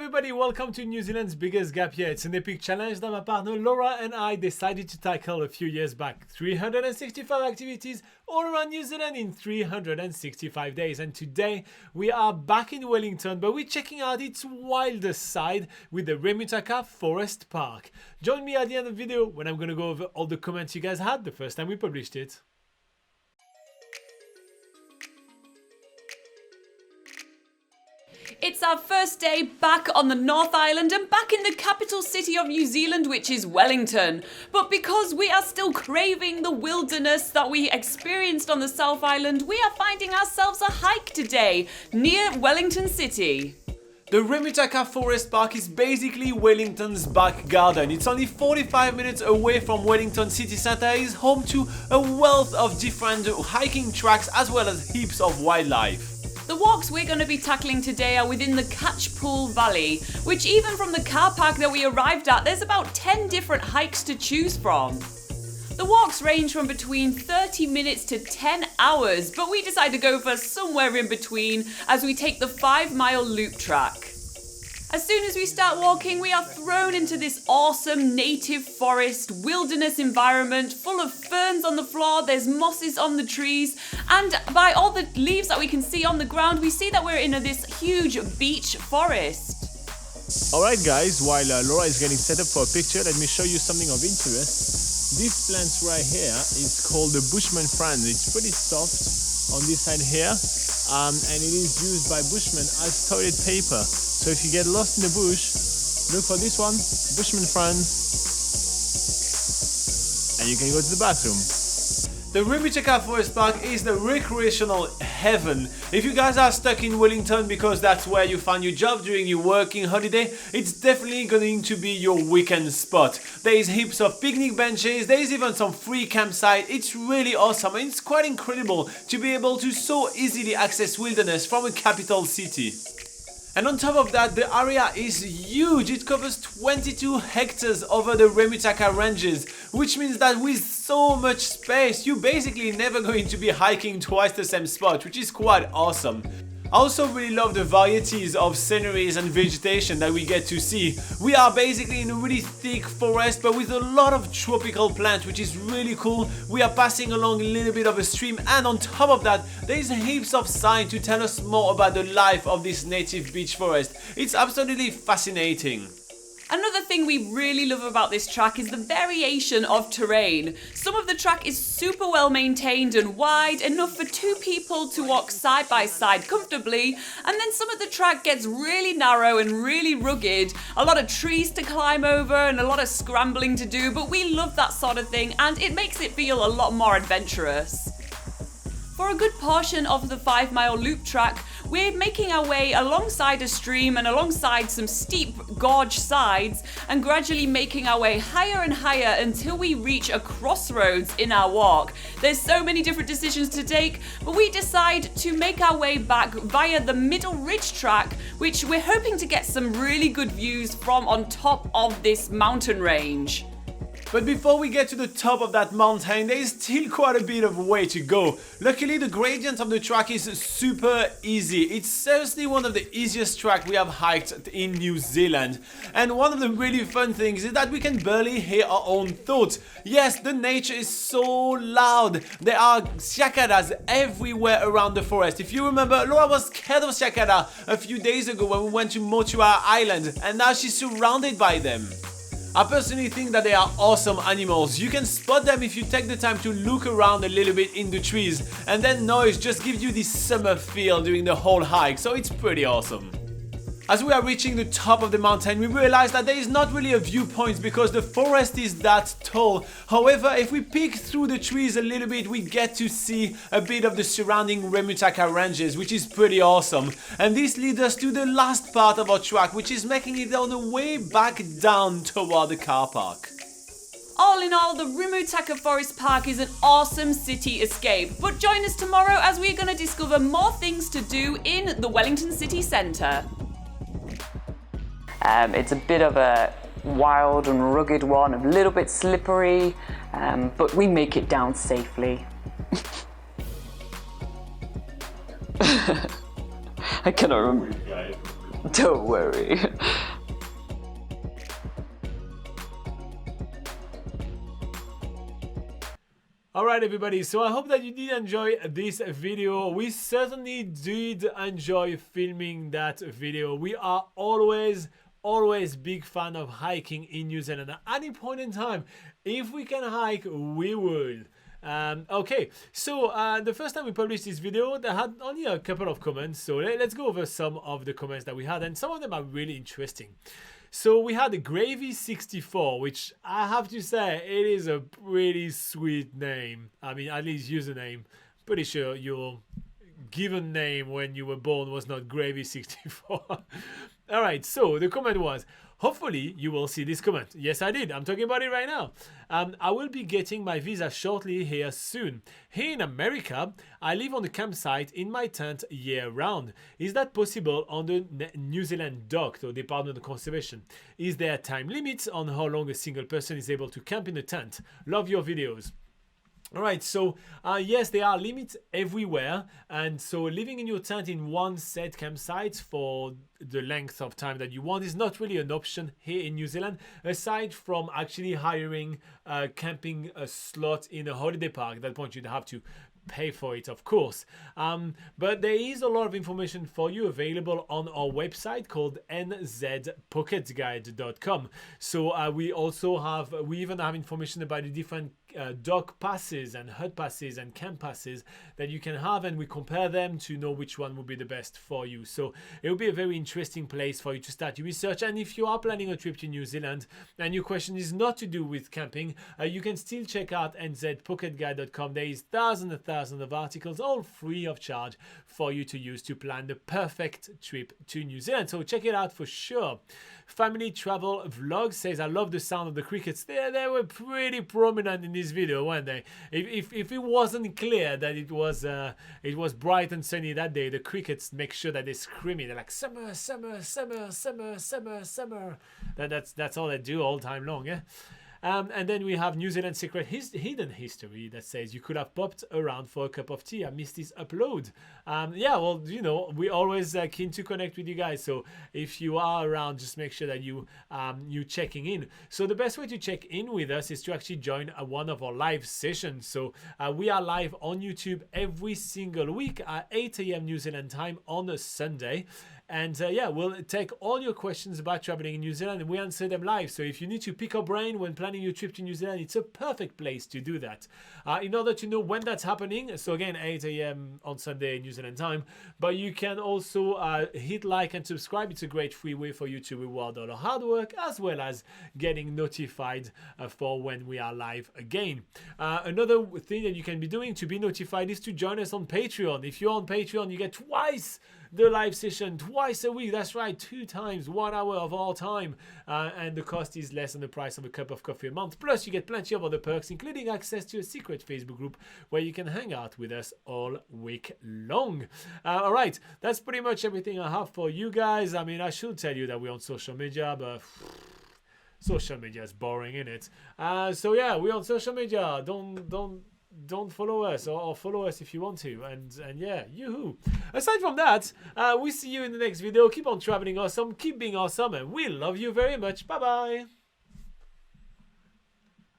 everybody, welcome to New Zealand's biggest gap year. It's an epic challenge that my partner Laura and I decided to tackle a few years back. 365 activities all around New Zealand in 365 days. And today we are back in Wellington, but we're checking out its wildest side with the Remutaka Forest Park. Join me at the end of the video when I'm going to go over all the comments you guys had the first time we published it. It's our first day back on the North Island and back in the capital city of New Zealand, which is Wellington. But because we are still craving the wilderness that we experienced on the South Island, we are finding ourselves a hike today near Wellington City. The Remutaka Forest Park is basically Wellington's back garden. It's only 45 minutes away from Wellington city centre. It is home to a wealth of different hiking tracks as well as heaps of wildlife. The walks we're going to be tackling today are within the Catchpool Valley, which even from the car park that we arrived at, there's about 10 different hikes to choose from. The walks range from between 30 minutes to 10 hours, but we decided to go for somewhere in between as we take the 5-mile loop track. As soon as we start walking, we are thrown into this awesome native forest wilderness environment full of ferns on the floor, there's mosses on the trees, and by all the leaves that we can see on the ground, we see that we're in this huge beech forest. Alright guys, while Laura is getting set up for a picture, let me show you something of interest. This plant right here is called the Bushman Fern. It's pretty soft on this side here, and it is used by bushmen as toilet paper. So if you get lost in the bush, look for this one, Bushman Fern, and you can go to the bathroom. The Remutaka Forest Park is the recreational heaven. If you guys are stuck in Wellington because that's where you find your job during your working holiday, it's definitely going to be your weekend spot. There is heaps of picnic benches, there is even some free campsite. It's really awesome and it's quite incredible to be able to so easily access wilderness from a capital city. And on top of that, the area is huge. It covers 22 hectares over the Remutaka ranges, which means that with so much space, you're basically never going to be hiking twice the same spot, which is quite awesome. I also really love the varieties of sceneries and vegetation that we get to see. We are basically in a really thick forest, but with a lot of tropical plants, which is really cool. We are passing along a little bit of a stream, and on top of that, there is heaps of signs to tell us more about the life of this native beech forest. It's absolutely fascinating. Another thing we really love about this track is the variation of terrain. Some of the track is super well maintained and wide, enough for 2 people to walk side by side comfortably, and then some of the track gets really narrow and really rugged, a lot of trees to climb over and a lot of scrambling to do, but we love that sort of thing and it makes it feel a lot more adventurous. For a good portion of the 5-mile loop track, we're making our way alongside a stream and alongside some steep gorge sides and gradually making our way higher and higher until we reach a crossroads in our walk. There's so many different decisions to take, but we decide to make our way back via the Middle Ridge track, which we're hoping to get some really good views from on top of this mountain range. But before we get to the top of that mountain, there is still quite a bit of way to go. Luckily, the gradient of the track is super easy. It's seriously one of the easiest tracks we have hiked in New Zealand. And one of the really fun things is that we can barely hear our own thoughts. Yes, the nature is so loud. There are cicadas everywhere around the forest. If you remember, Laura was scared of cicada a few days ago when we went to Motua Island, and now she's surrounded by them. I personally think that they are awesome animals. You can spot them if you take the time to look around a little bit in the trees, and then noise just gives you this summer feel during the whole hike, so it's pretty awesome. As we are reaching the top of the mountain, we realize that there is not really a viewpoint because the forest is that tall. However, if we peek through the trees a little bit, we get to see a bit of the surrounding Remutaka ranges, which is pretty awesome. And this leads us to the last part of our track, which is making it on the way back down toward the car park. All in all, the Rimutaka Forest Park is an awesome city escape, but join us tomorrow as we're going to discover more things to do in the Wellington city centre. It's a bit of a wild and rugged one, a little bit slippery, but we make it down safely. I cannot remember. Don't worry. Alright everybody, so I hope that you did enjoy this video. We certainly did enjoy filming that video. We are always big fan of hiking in New Zealand. At any point in time, if we can hike, we will. Okay, so the first time we published this video, they had only a couple of comments, so let's go over some of the comments that we had, and some of them are really interesting. So we had the Gravy64, which I have to say, it is a pretty sweet name. I mean, at least username. Pretty sure your given name when you were born was not Gravy64. Alright, so the comment was, hopefully you will see this comment. Yes, I did. I'm talking about it right now. I will be getting my visa shortly here soon. Here in America, I live on the campsite in my tent year round. Is that possible on the New Zealand DOC, or Department of Conservation? Is there a time limit on how long a single person is able to camp in a tent? Love your videos. Alright, so yes, there are limits everywhere, and so living in your tent in one set campsite for the length of time that you want is not really an option here in New Zealand, aside from actually hiring a camping slot in a holiday park. At that point you'd have to pay for it, of course, but there is a lot of information for you available on our website called NZPocketGuide.com. So we even have information about the different DOC passes and hut passes and camp passes that you can have, and we compare them to know which one will be the best for you. So it will be a very interesting place for you to start your research. And if you are planning a trip to New Zealand and your question is not to do with camping, you can still check out NZPocketGuide.com. There is thousands and thousands of articles, all free of charge, for you to use to plan the perfect trip to New Zealand. So check it out for sure. Family Travel Vlog says, I love the sound of the crickets. They were pretty prominent in this video, weren't they? If it wasn't clear that it was bright and sunny that day, the crickets make sure that they screaming. They're like, summer, summer, summer, summer, summer, summer. That's all they do all time long, yeah? And then we have New Zealand Secret Hidden History that says, you could have popped around for a cup of tea. I missed this upload. Yeah, well, you know, we're always keen to connect with you guys. So if you are around, just make sure that you checking in. So the best way to check in with us is to actually join one of our live sessions. So we are live on YouTube every single week at 8 a.m. New Zealand time on a Sunday. And yeah, we'll take all your questions about traveling in New Zealand and we answer them live. So if you need to pick our brain when planning your trip to New Zealand, it's a perfect place to do that. In order to know when that's happening, so again, 8 a.m. on Sunday New Zealand time, but you can also hit like and subscribe. It's a great free way for you to reward all our hard work, as well as getting notified for when we are live again. Another thing that you can be doing to be notified is to join us on Patreon. If you're on Patreon, you get twice the live session, twice a week. That's right, 2 times, 1 hour of our time, and the cost is less than the price of a cup of coffee a month. Plus you get plenty of other perks, including access to a secret Facebook group where you can hang out with us all week long. All right, that's pretty much everything I have for you guys. I mean, I should tell you that we're on social media, but social media is boring, isn't it? So yeah, we're on social media. Don't follow us, or follow us if you want to, and yeah, yoo-hoo. Aside from that, we see you in the next video. Keep on traveling awesome, keep being awesome, and we love you very much. Bye bye.